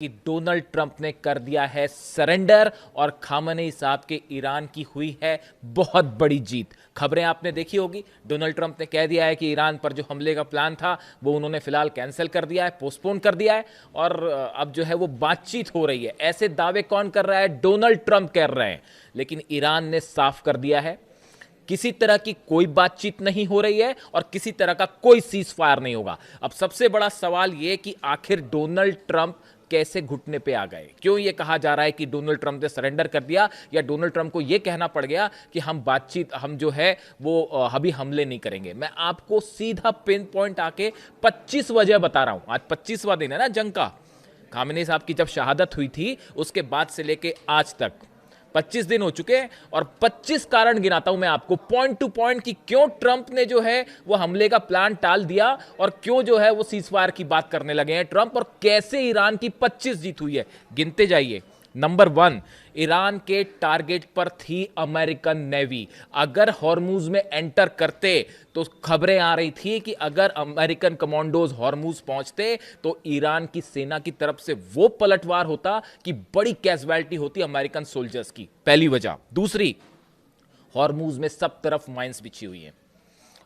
कि Donald Trump ने कर दिया है सरेंडर और खामनेई साहब के ईरान की हुई है बहुत बड़ी जीत। खबरें आपने देखी होगी, डोनाल्ड ट्रंप ने कह दिया है कि ईरान पर जो हमले का प्लान था वो उन्होंने फिलहाल कैंसिल कर दिया है, पोस्टपोन कर दिया है और अब जो है वो बातचीत हो रही है। ऐसे दावे कौन कर रहा है? डोनाल्ड ट्रंप कर रहे हैं, लेकिन ईरान ने साफ कर दिया है किसी तरह की कोई बातचीत नहीं हो रही है और किसी तरह का कोई सीज फायर नहीं होगा। अब सबसे बड़ा सवाल यह कि आखिर डोनाल्ड ट्रंप कैसे घुटने पे आ गए? क्यों यह कहा जा रहा है कि डोनाल्ड ट्रंप ने सरेंडर कर दिया, या डोनाल्ड ट्रंप को यह कहना पड़ गया कि हम जो है वो अभी हमले नहीं करेंगे? मैं आपको सीधा पिन पॉइंट आके 25 वजह बता रहा हूं। आज 25वां दिन है ना जंग का। खामेनी साहब की जब शहादत हुई थी उसके बाद से लेके आज तक 25 दिन हो चुके हैं और 25 कारण गिनाता हूं मैं आपको पॉइंट टू पॉइंट कि क्यों ट्रंप ने जो है वो हमले का प्लान टाल दिया और क्यों जो है वो सीजफायर की बात करने लगे हैं ट्रंप, और कैसे ईरान की 25 जीत हुई है। गिनते जाइए। नंबर 1, ईरान के टारगेट पर थी अमेरिकन नेवी। अगर हॉर्मूज में एंटर करते तो खबरें आ रही थी कि अगर अमेरिकन कमांडोज हॉर्मूज पहुंचते तो ईरान की सेना की तरफ से वो पलटवार होता कि बड़ी कैजुअलिटी होती अमेरिकन सोल्जर्स की। पहली वजह। दूसरी, हॉर्मूज में सब तरफ माइंस बिछी हुई है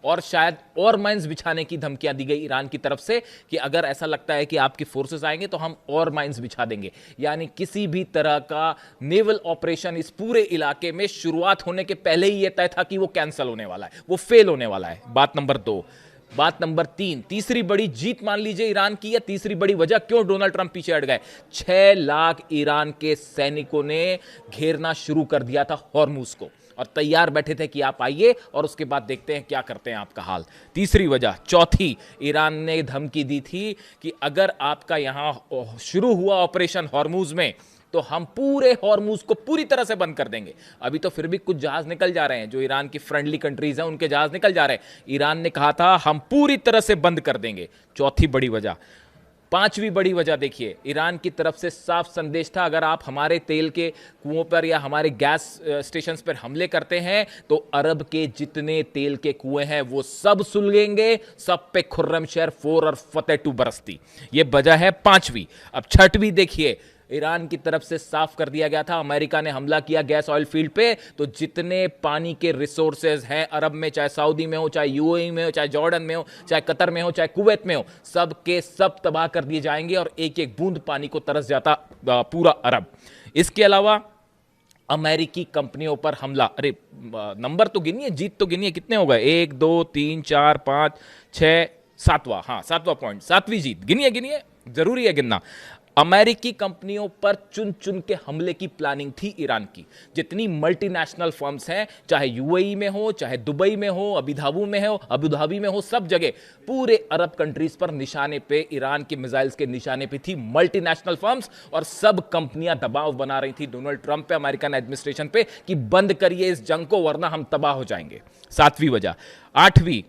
और शायद और माइंस बिछाने की धमकियां दी गई ईरान की तरफ से कि अगर ऐसा लगता है कि आपकी फोर्सेस आएंगे तो हम और माइंस बिछा देंगे। यानी किसी भी तरह का नेवल ऑपरेशन इस पूरे इलाके में शुरुआत होने के पहले ही यह तय था कि वो कैंसिल होने वाला है, वो फेल होने वाला है। बात नंबर 2। बात नंबर 3, तीसरी बड़ी जीत मान लीजिए ईरान की, या तीसरी बड़ी वजह क्यों डोनाल्ड ट्रंप पीछे हट गए। 6 लाख ईरान के सैनिकों ने घेरना शुरू कर दिया था हॉर्मूज को और तैयार बैठे थे कि आप आइए और उसके बाद देखते हैं क्या करते हैं आपका हाल। तीसरी वजह। चौथी, ईरान ने धमकी दी थी कि अगर आपका यहां शुरू हुआ ऑपरेशन हॉर्मूज में तो हम पूरे हॉर्मूज को पूरी तरह से बंद कर देंगे। अभी तो फिर भी कुछ जहाज निकल जा रहे हैं, जो ईरान की फ्रेंडली कंट्रीज हैं उनके जहाज निकल जा रहे हैं। ईरान ने कहा था हम पूरी तरह से बंद कर देंगे। चौथी बड़ी वजह। पांचवी बड़ी वजह देखिए, ईरान की तरफ से साफ संदेश था अगर आप हमारे तेल के कुओं पर या हमारे गैस स्टेशन पर हमले करते हैं तो अरब के जितने तेल के कुएं हैं वो सब सुलगेंगे, सब पे खुर्रमशहर 4 और फतेह 2 बरसती। ये वजह है पांचवी। अब छठवीं देखिए, ईरान की तरफ से साफ कर दिया गया था अमेरिका ने हमला किया गैस ऑयल फील्ड पे तो जितने पानी के रिसोर्सेज हैं अरब में, चाहे सऊदी में हो, चाहे यूएई में हो, चाहे जॉर्डन में हो, चाहे कतर में हो, चाहे कुवैत में हो, सब के सब तबाह कर दिए जाएंगे और एक एक बूंद पानी को तरस जाता पूरा अरब। इसके अलावा अमेरिकी कंपनियों पर हमला। अरे नंबर तो गिनिए, जीत तो गिनिए, कितने हो गए? 1 2 3 4 5 6 7वां। हाँ, 7वां पॉइंट, 7वीं जीत। गिनिए गिनिए, जरूरी है गिनना। अमेरिकी कंपनियों पर चुन चुन के हमले की प्लानिंग थी ईरान की। जितनी मल्टीनेशनल फर्म्स हैं, चाहे यूएई में हो, चाहे दुबई में हो, अबू धाबी में हो, सब जगह पूरे अरब कंट्रीज पर निशाने पे ईरान के मिसाइल्स के निशाने पे थी मल्टीनेशनल फर्म्स और सब कंपनियां दबाव बना रही थी डोनाल्ड ट्रंप पे, अमेरिकन एडमिनिस्ट्रेशन पे कि बंद करिए इस जंग को वरना हम तबाह हो जाएंगे। 7वीं वजह। 8वीं,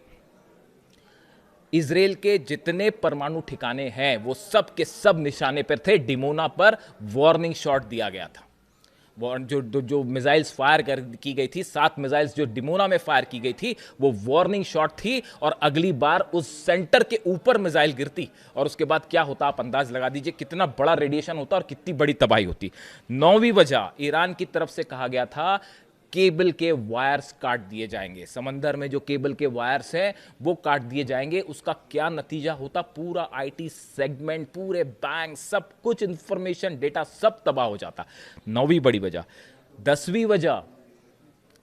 इजराइल के जितने परमाणु ठिकाने हैं वो सब के सब निशाने पर थे। डिमोना पर वार्निंग शॉट दिया गया था। जो मिसाइल्स फायर की गई थी, 7 मिसाइल्स जो डिमोना में फायर की गई थी वो वार्निंग शॉट थी और अगली बार उस सेंटर के ऊपर मिसाइल गिरती और उसके बाद क्या होता आप अंदाज लगा दीजिए, कितना बड़ा रेडिएशन होता और कितनी बड़ी तबाही होती। 9वीं वजह, ईरान की तरफ से कहा गया था केबल के वायर्स काट दिए जाएंगे। समंदर में जो केबल के वायर्स हैं वो काट दिए जाएंगे। उसका क्या नतीजा होता? पूरा आईटी सेगमेंट, पूरे बैंक, सब कुछ इंफॉर्मेशन, डेटा सब तबाह हो जाता। 9वीं बड़ी वजह। 10वीं वजह,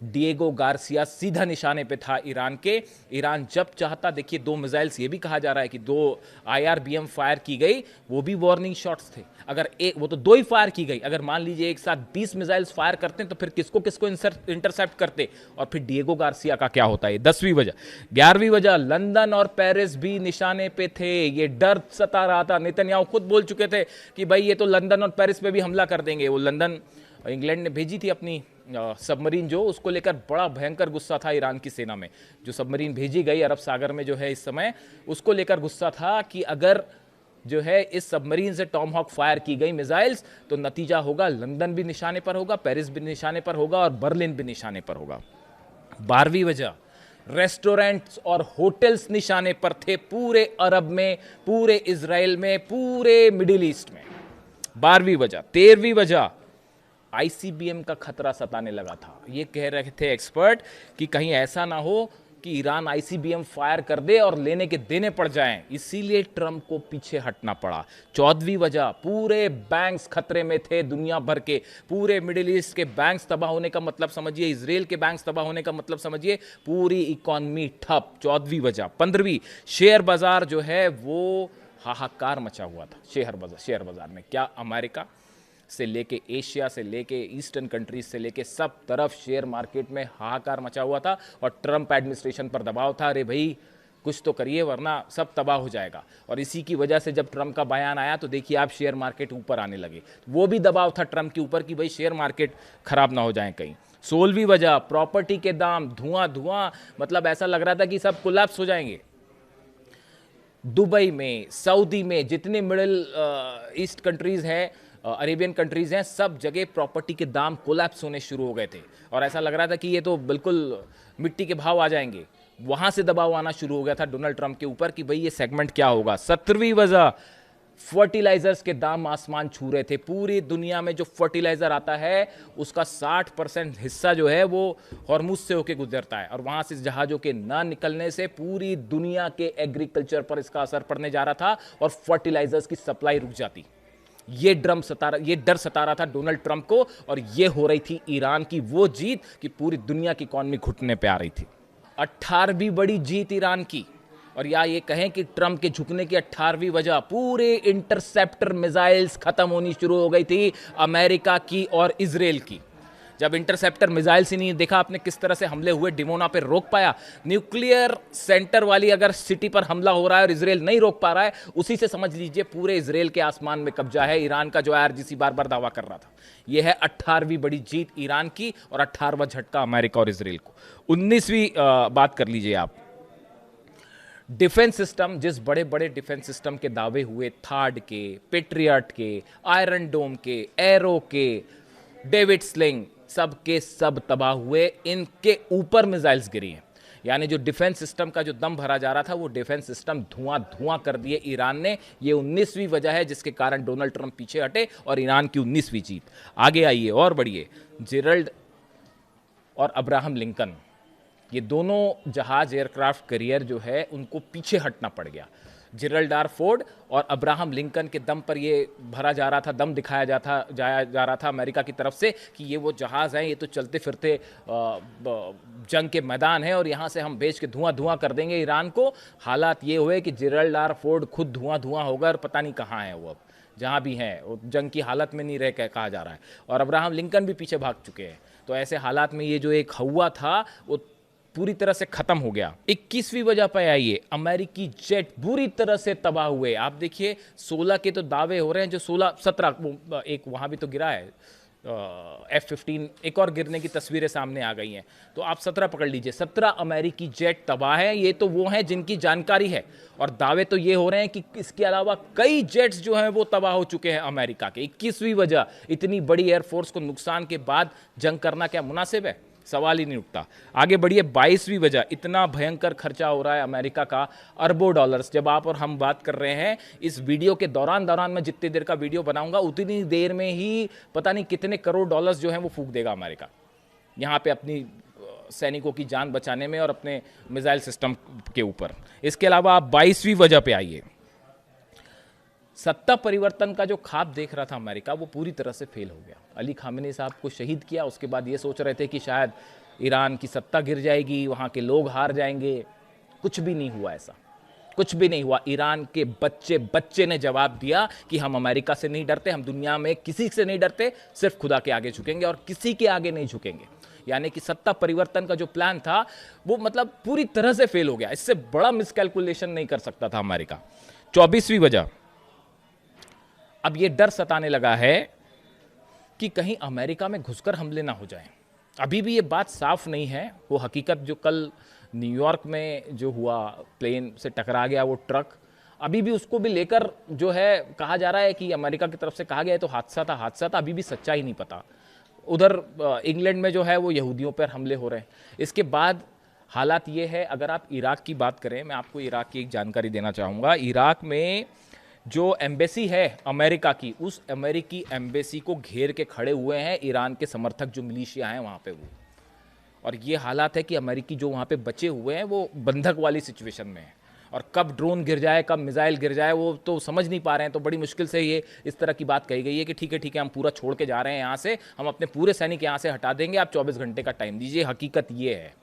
डिएगो गार्सिया सीधा निशाने पे था ईरान के। ईरान जब चाहता, देखिए 2 मिसाइल्स, ये भी कहा जा रहा है कि 2 आईआरबीएम फायर की गई, वो भी वार्निंग शॉट्स थे। अगर एक, वो तो 2 ही फायर की गई, अगर मान लीजिए एक साथ 20 मिसाइल्स फायर करते हैं तो फिर किसको किसको इंटरसेप्ट करते और फिर डिएगो गार्सिया का क्या होता है। 10वीं वजह। 11वीं वजह, लंदन और पेरिस भी निशाने पे थे। ये डर सता रहा था, नेतन्याहू खुद बोल चुके थे कि भाई ये तो लंदन और पेरिस पे भी हमला कर देंगे। वो लंदन, इंग्लैंड ने भेजी थी अपनी सबमरीन, जो उसको लेकर बड़ा भयंकर गुस्सा था ईरान की सेना में। जो सबमरीन भेजी गई अरब सागर में जो है इस समय, उसको लेकर गुस्सा था कि अगर जो है इस सबमरीन से टॉम हॉक फायर की गई मिसाइल्स तो नतीजा होगा लंदन भी निशाने पर होगा, पेरिस भी निशाने पर होगा और बर्लिन भी निशाने पर होगा। 12वीं वजह, रेस्टोरेंट्स और होटल्स निशाने पर थे पूरे अरब में, पूरे इजराइल में, पूरे मिडिल ईस्ट में। 12वीं वजह, 13वीं वजह, आईसीबीएम का खतरा सताने लगा था। ये कह रहे थे एक्सपर्ट कि कहीं ऐसा ना हो कि ईरान आईसीबीएम फायर कर दे और लेने के देने पड़ जाएं, इसीलिए ट्रंप को पीछे हटना पड़ा। 14वीं वजह, पूरे बैंक्स खतरे में थे दुनिया भर के, पूरे मिडिल ईस्ट के बैंक्स तबाह होने का मतलब समझिए, इजराइल के बैंक्स तबाह होने का मतलब समझिए, पूरी इकॉनमी ठप। 14वीं वजह। 15वीं, शेयर बाजार जो है वो हाहाकार मचा हुआ था। शेयर बाजार में क्या, अमेरिका से लेके एशिया से लेके ईस्टर्न कंट्रीज से लेके सब तरफ शेयर मार्केट में हाहाकार मचा हुआ था और ट्रंप एडमिनिस्ट्रेशन पर दबाव था, अरे भाई कुछ तो करिए वरना सब तबाह हो जाएगा। और इसी की वजह से जब ट्रंप का बयान आया तो देखिए आप शेयर मार्केट ऊपर आने लगे। वो भी दबाव था ट्रंप के ऊपर कि भाई शेयर मार्केट खराब ना हो जाए कहीं। 16वीं वजह, प्रॉपर्टी के दाम धुआं, मतलब ऐसा लग रहा था कि सब कोलैप्स हो जाएंगे। दुबई में, सऊदी में, जितने मिडिल ईस्ट कंट्रीज हैं, अरेबियन कंट्रीज हैं, सब जगह प्रॉपर्टी के दाम कोलैप्स होने शुरू हो गए थे और ऐसा लग रहा था कि ये तो बिल्कुल मिट्टी के भाव आ जाएंगे। वहां से दबाव आना शुरू हो गया था डोनाल्ड ट्रंप के ऊपर कि भाई ये सेगमेंट क्या होगा। 17वीं वजह, फर्टिलाइजर्स के दाम आसमान छू रहे थे। पूरी दुनिया में जो फर्टिलाइजर आता है उसका 60% हिस्सा जो है वो हॉर्मुज से होकर गुजरता है और वहां से जहाजों के ना निकलने से पूरी दुनिया के एग्रीकल्चर पर इसका असर पड़ने जा रहा था और फर्टिलाइजर्स की सप्लाई रुक जाती। ये डर सता रहा था डोनाल्ड ट्रंप को और ये हो रही थी ईरान की वो जीत कि पूरी दुनिया की इकॉनमी घुटने पे आ रही थी। 18वीं बड़ी जीत ईरान की, और या ये कहें कि ट्रंप के झुकने की 18वीं वजह, पूरे इंटरसेप्टर मिसाइल्स खत्म होनी शुरू हो गई थी अमेरिका की और इजराइल की। जब इंटरसेप्टर मिसाइल्स ही नहीं देखा आपने किस तरह से हमले हुए, डिमोना पे रोक पाया। न्यूक्लियर सेंटर वाली अगर सिटी पर हमला हो रहा है और इजराइल नहीं रोक पा रहा है, उसी से समझ लीजिए पूरे इजराइल के आसमान में कब्जा है ईरान का, जो आईआरजीसी बार बार दावा कर रहा था। यह है 18वीं बड़ी जीत ईरान की और 18वां झटका अमेरिका और इजराइल को। 19वीं बात कर लीजिए आप, डिफेंस सिस्टम, जिस बड़े बड़े डिफेंस सिस्टम के दावे हुए, थार्ड के, पेट्रियट के, आयरन डोम के, एरो के, डेविड स्लिंग, सब के सब तबाह हुए। इनके ऊपर मिसाइल्स गिरी हैं, यानी जो डिफेंस सिस्टम का जो दम भरा जा रहा था वो डिफेंस सिस्टम धुआं कर दिए ईरान ने। ये 19वीं वजह है जिसके कारण डोनाल्ड ट्रंप पीछे हटे और ईरान की 19वीं जीत। आगे आइए और बढ़िए, जेरल्ड और अब्राहम लिंकन, ये दोनों जहाज एयरक्राफ्ट करियर जो है उनको पीछे हटना पड़ गया। जेरल्ड आर फोर्ड और अब्राहम लिंकन के दम पर ये भरा जा रहा था, दम दिखाया जा रहा था अमेरिका की तरफ से कि ये वो जहाज़ हैं, ये तो चलते फिरते जंग के मैदान है और यहाँ से हम भेज के धुआं कर देंगे ईरान को। हालात ये हुए कि जेरल्ड आर फोर्ड खुद धुआं होगा और पता नहीं कहाँ है वो, अब जहाँ भी हैं वो जंग की हालत में नहीं रह कहा जा रहा है, और अब्राहम लिंकन भी पीछे भाग चुके हैं। तो ऐसे हालात में ये जो एक हवा था वो पूरी तरह से खत्म हो गया। 21वीं वजह पर आइए, अमेरिकी जेट बुरी तरह से तबाह हुए। आप देखिए 16 के तो दावे हो रहे हैं, जो 17 एक वहां भी तो गिरा है, F-15 एक और गिरने की तस्वीरें सामने आ गई हैं। तो आप 17 पकड़ लीजिए, 17 अमेरिकी जेट तबाह हैं। ये तो वो हैं जिनकी जानकारी है, और दावे तो ये हो रहे हैं कि इसके अलावा कई जेट्स जो हैं वो तबाह हो चुके हैं अमेरिका के। 21वीं वजह, इतनी बड़ी एयरफोर्स को नुकसान के बाद जंग करना क्या मुनासिब है, सवाल ही नहीं उठता। आगे बढ़िए, 22वीं वजह, इतना भयंकर खर्चा हो रहा है अमेरिका का, अरबों डॉलर्स। जब आप और हम बात कर रहे हैं इस वीडियो के दौरान मैं जितनी देर का वीडियो बनाऊंगा उतनी देर में ही पता नहीं कितने करोड़ डॉलर्स जो हैं वो फूंक देगा अमेरिका यहाँ पे अपनी सैनिकों की जान बचाने में और अपने मिसाइल सिस्टम के ऊपर। इसके अलावा आप 22वीं वजह पे आइए, सत्ता परिवर्तन का जो ख्वाब देख रहा था अमेरिका वो पूरी तरह से फेल हो गया। अली खामेनी साहब को शहीद किया, उसके बाद ये सोच रहे थे कि शायद ईरान की सत्ता गिर जाएगी, वहाँ के लोग हार जाएंगे। कुछ भी नहीं हुआ, ऐसा कुछ भी नहीं हुआ। ईरान के बच्चे ने जवाब दिया कि हम अमेरिका से नहीं डरते, हम दुनिया में किसी से नहीं डरते, सिर्फ खुदा के आगे झुकेंगे और किसी के आगे नहीं झुकेंगे। यानी कि सत्ता परिवर्तन का जो प्लान था वो मतलब पूरी तरह से फेल हो गया। इससे बड़ा मिसकैलकुलेशन नहीं कर सकता था अमेरिका। 24वीं वजह, अब ये डर सताने लगा है कि कहीं अमेरिका में घुसकर हमले ना हो जाएं। अभी भी ये बात साफ नहीं है। वो हकीकत जो कल न्यूयॉर्क में जो हुआ, प्लेन से टकरा गया वो ट्रक, अभी भी उसको भी लेकर जो है कहा जा रहा है कि अमेरिका की तरफ से कहा गया है तो हादसा था, अभी भी सच्चाई नहीं पता। उधर इंग्लैंड में जो है वो यहूदियों पर हमले हो रहे हैं। इसके बाद हालात ये है, अगर आप इराक की बात करें, मैं आपको इराक की एक जानकारी देना चाहूँगा। इराक में जो एम्बेसी है अमेरिका की, उस अमेरिकी एम्बेसी को घेर के खड़े हुए हैं ईरान के समर्थक जो मिलिशिया हैं वहाँ पे वो। और ये हालात है कि अमेरिकी जो वहाँ पे बचे हुए हैं वो बंधक वाली सिचुएशन में है, और कब ड्रोन गिर जाए, कब मिसाइल गिर जाए, वो तो समझ नहीं पा रहे हैं। तो बड़ी मुश्किल से ये इस तरह की बात कही गई है कि ठीक है हम पूरा छोड़ के जा रहे हैं यहाँ से, हम अपने पूरे सैनिक यहाँ से हटा देंगे, आप 24 घंटे का टाइम दीजिए। हकीकत ये है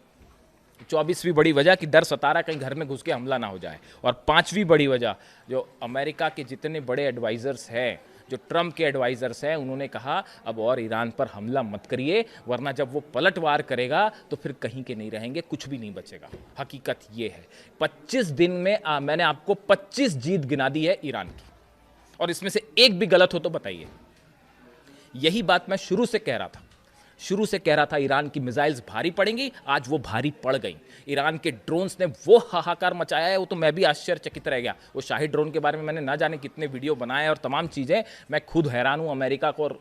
24वीं बड़ी वजह कि डर सता रहा कहीं घर में घुस के हमला ना हो जाए। और 5वीं बड़ी वजह, जो अमेरिका के जितने बड़े एडवाइज़र्स हैं, जो ट्रम्प के एडवाइज़र्स हैं, उन्होंने कहा अब और ईरान पर हमला मत करिए, वरना जब वो पलटवार करेगा तो फिर कहीं के नहीं रहेंगे, कुछ भी नहीं बचेगा। हकीकत ये है 25 दिन में मैंने आपको 25 जीत गिना दी है ईरान की, और इसमें से एक भी गलत हो तो बताइए। यही बात मैं शुरू से कह रहा था ईरान की मिसाइल्स भारी पड़ेंगी, आज वो भारी पड़ गई। ईरान के ड्रोन्स ने वो हाहाकार मचाया है, वो तो मैं भी आश्चर्यचकित रह गया। वो शाही ड्रोन के बारे में मैंने ना जाने कितने वीडियो बनाए और तमाम चीज़ें, मैं खुद हैरान हूँ। अमेरिका को और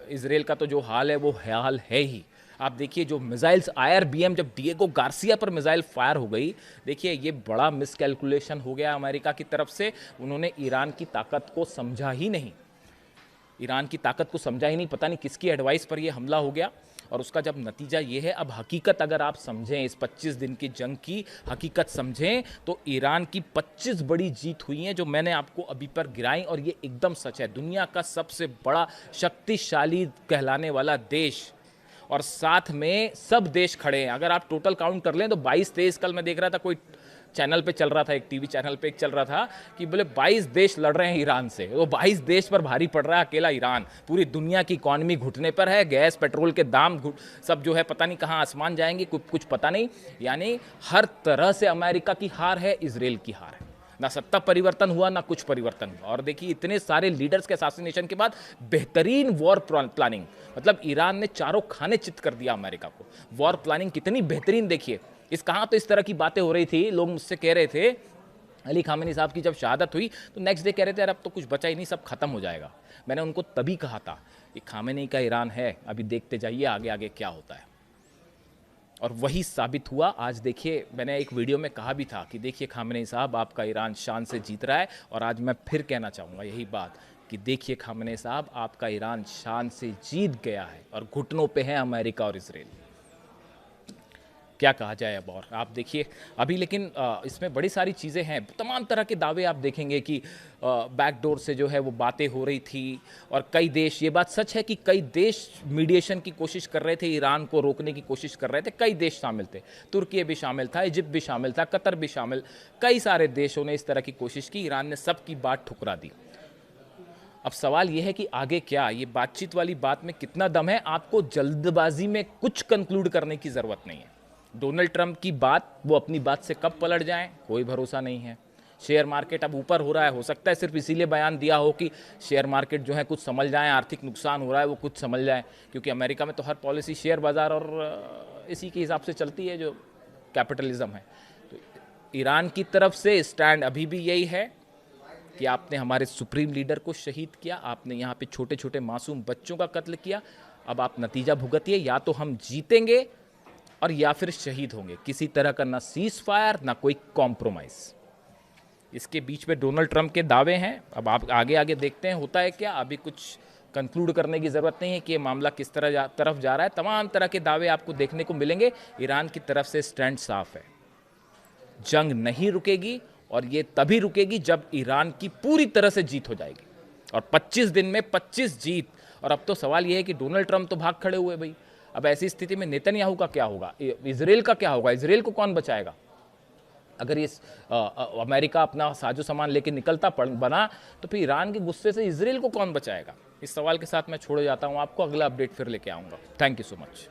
इसराइल का तो जो हाल है वो हाल है ही। आप देखिए जो मिसाइल्स IRBM, जब डिएगो गार्सिया पर मिसाइल फायर हो गई, देखिए ये बड़ा मिसकैलकुलेशन हो गया अमेरिका की तरफ से। उन्होंने ईरान की ताकत को समझा ही नहीं, पता नहीं किसकी एडवाइस पर यह हमला हो गया। और उसका जब नतीजा ये है, अब हकीकत अगर आप समझें, इस 25 दिन की जंग की हकीकत समझें, तो ईरान की 25 बड़ी जीत हुई हैं जो मैंने आपको अभी पर गिराई, और ये एकदम सच है। दुनिया का सबसे बड़ा शक्तिशाली कहलाने वाला देश, और साथ में सब देश खड़े हैं। अगर आप टोटल काउंट कर लें तो 22-23, कल मैं देख रहा था कोई चैनल पे चल रहा था, एक टीवी चैनल पे एक चल रहा था कि बोले 22 देश लड़ रहे हैं ईरान से। वो 22 देश पर भारी पड़ रहा है अकेला ईरान। पूरी दुनिया की इकॉनमी घुटने पर है, गैस पेट्रोल के दाम सब जो है पता नहीं कहाँ आसमान जाएंगे, कुछ पता नहीं। यानी हर तरह से अमेरिका की हार है, इजराइल की हार है। ना सत्ता परिवर्तन हुआ, ना कुछ परिवर्तन हुआ। और देखिए इतने सारे लीडर्स के असैसिनेशन के बाद बेहतरीन वॉर प्लानिंग, मतलब ईरान ने चारों खाने चित कर दिया अमेरिका को। वॉर प्लानिंग कितनी बेहतरीन देखिए। कहाँ तो इस तरह की बातें हो रही थी, लोग मुझसे कह रहे थे अली खामेनी साहब की जब शहादत हुई तो नेक्स्ट डे कह रहे थे यार अब तो कुछ बचा ही नहीं, सब खत्म हो जाएगा। मैंने उनको तभी कहा था कि खामेनी का ईरान है, अभी देखते जाइए आगे आगे क्या होता है। और वही साबित हुआ। आज देखिए मैंने एक वीडियो में कहा भी था कि देखिए खामेनी साहब आपका ईरान शान से जीत रहा है, और आज मैं फिर कहना चाहूँगा यही बात कि देखिए खामेनी साहब आपका ईरान शान से जीत गया है, और घुटनों पे है अमेरिका और इजराइल। क्या कहा जाए अब। और आप देखिए अभी, लेकिन इसमें बड़ी सारी चीज़ें हैं, तमाम तरह के दावे आप देखेंगे कि बैकडोर से जो है वो बातें हो रही थी, और कई देश, ये बात सच है कि कई देश मीडिएशन की कोशिश कर रहे थे, ईरान को रोकने की कोशिश कर रहे थे। कई देश शामिल थे, तुर्की भी शामिल था, इजिप्ट भी शामिल था, कतर भी शामिल, कई सारे देशों ने इस तरह की कोशिश की। ईरान ने सबकी बात ठुकरा दी। अब सवाल यह है कि आगे क्या, ये बातचीत वाली बात में कितना दम है। आपको जल्दबाजी में कुछ कंक्लूड करने की ज़रूरत नहीं है। डोनाल्ड ट्रंप की बात, वो अपनी बात से कब पलट जाएं कोई भरोसा नहीं है। शेयर मार्केट अब ऊपर हो रहा है, हो सकता है सिर्फ इसीलिए बयान दिया हो कि शेयर मार्केट जो है कुछ समझ जाए, आर्थिक नुकसान हो रहा है वो कुछ समझ जाए, क्योंकि अमेरिका में तो हर पॉलिसी शेयर बाज़ार और इसी के हिसाब से चलती है जो कैपिटलिज्म है। तो ईरान की तरफ से स्टैंड अभी भी यही है कि आपने हमारे सुप्रीम लीडर को शहीद किया, आपने यहाँ पे छोटे छोटे मासूम बच्चों का कत्ल किया, अब आप नतीजा भुगतिए। या तो हम जीतेंगे और या फिर शहीद होंगे। किसी तरह का ना सीज फायर, ना कोई कॉम्प्रोमाइज़। इसके बीच में डोनाल्ड ट्रंप के दावे हैं। अब आप आगे आगे देखते हैं होता है क्या। अभी कुछ कंक्लूड करने की ज़रूरत नहीं है कि ये मामला किस तरफ जा रहा है। तमाम तरह के दावे आपको देखने को मिलेंगे। ईरान की तरफ से स्टैंड साफ है, जंग नहीं रुकेगी, और ये तभी रुकेगी जब ईरान की पूरी तरह से जीत हो जाएगी। और 25 दिन में 25 जीत। और अब तो सवाल ये है कि डोनाल्ड ट्रंप तो भाग खड़े हुए भाई। अब ऐसी स्थिति में नेतन्याहू का क्या होगा, इजराइल का क्या होगा, इजराइल को कौन बचाएगा। अगर ये अमेरिका अपना साजो सामान लेके निकलता बना तो फिर ईरान के गुस्से से इजराइल को कौन बचाएगा। इस सवाल के साथ मैं छोड़ जाता हूँ आपको, अगला अपडेट फिर लेके आऊँगा। Thank you so much.